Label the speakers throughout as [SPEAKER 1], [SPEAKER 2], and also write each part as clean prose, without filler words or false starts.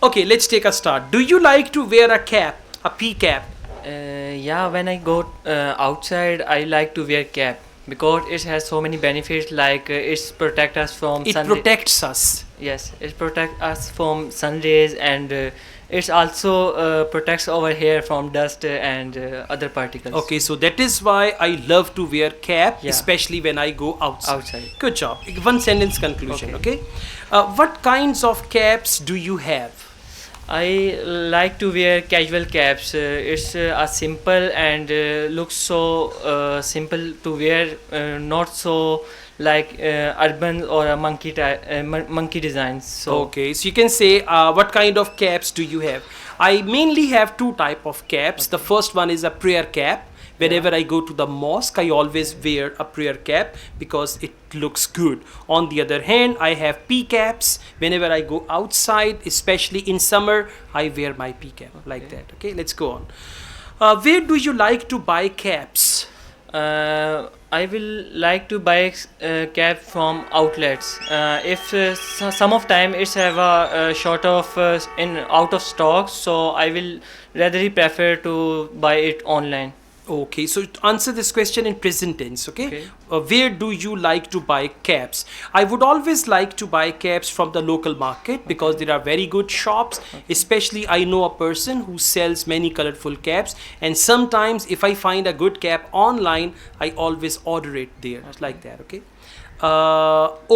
[SPEAKER 1] Okay, let's take a start. Do you like to wear a cap, a pea cap?
[SPEAKER 2] Yeah, when I go outside, I like to wear cap because it has so many benefits. Like it's protect us from
[SPEAKER 1] It
[SPEAKER 2] sun.
[SPEAKER 1] protects us.
[SPEAKER 2] Yes, it protect us from sun rays, and it's also protects our hair from dust and other particles.
[SPEAKER 1] Okay, so that is why I love to wear cap,
[SPEAKER 2] Yeah.
[SPEAKER 1] especially when I go outside.
[SPEAKER 2] Outside.
[SPEAKER 1] Good job. One sentence conclusion, okay?
[SPEAKER 2] Okay.
[SPEAKER 1] What kinds of caps do you have?
[SPEAKER 2] I like to wear casual caps. It's a simple and looks so simple to wear, not so like urban or a monkey designs. So
[SPEAKER 1] Okay, so you can say what kind of caps do you have? I mainly have two type of caps. The first one is a prayer cap. Whenever I go to the mosque, I always wear a prayer cap because it looks good. On the other hand, I have pea caps. Whenever I go outside, especially in summer, I wear my pea cap like that. Okay, let's go on. Where do you like to buy caps?
[SPEAKER 2] I will like to buy cap from outlets. If some of time it's have a short of in out of stock, so I will rather prefer to buy it online.
[SPEAKER 1] Okay, so to answer this question in present tense, okay?
[SPEAKER 2] Okay.
[SPEAKER 1] Where do you like to buy caps? I would always like to buy caps from the local market because there are very good shops. Especially, I know a person who sells many colorful caps, and sometimes if I find a good cap online, I always order it there, like that, okay?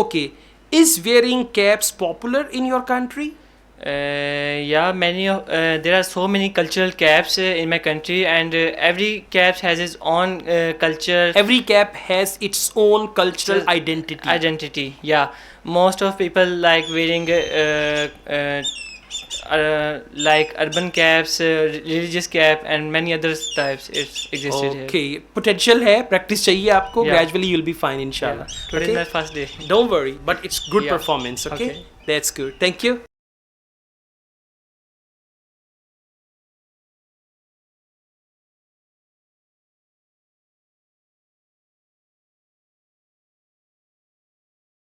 [SPEAKER 1] Okay, is wearing caps popular in your country?
[SPEAKER 2] Yeah, many of there are so many cultural caps in my country, and every cap has its own culture
[SPEAKER 1] Every cap has its own cultural identity.
[SPEAKER 2] identity. Yeah, most of people like wearing like urban caps, religious cap, and many other types. It's existed here.
[SPEAKER 1] Okay, potential है, practice चाहिए आपको.
[SPEAKER 2] Yeah.
[SPEAKER 1] Gradually you'll be fine, inshallah.
[SPEAKER 2] Yeah. Today is my first day.
[SPEAKER 1] Don't worry, but it's good
[SPEAKER 2] Yeah.
[SPEAKER 1] performance. Okay,
[SPEAKER 2] Okay.
[SPEAKER 1] that's good. Thank you.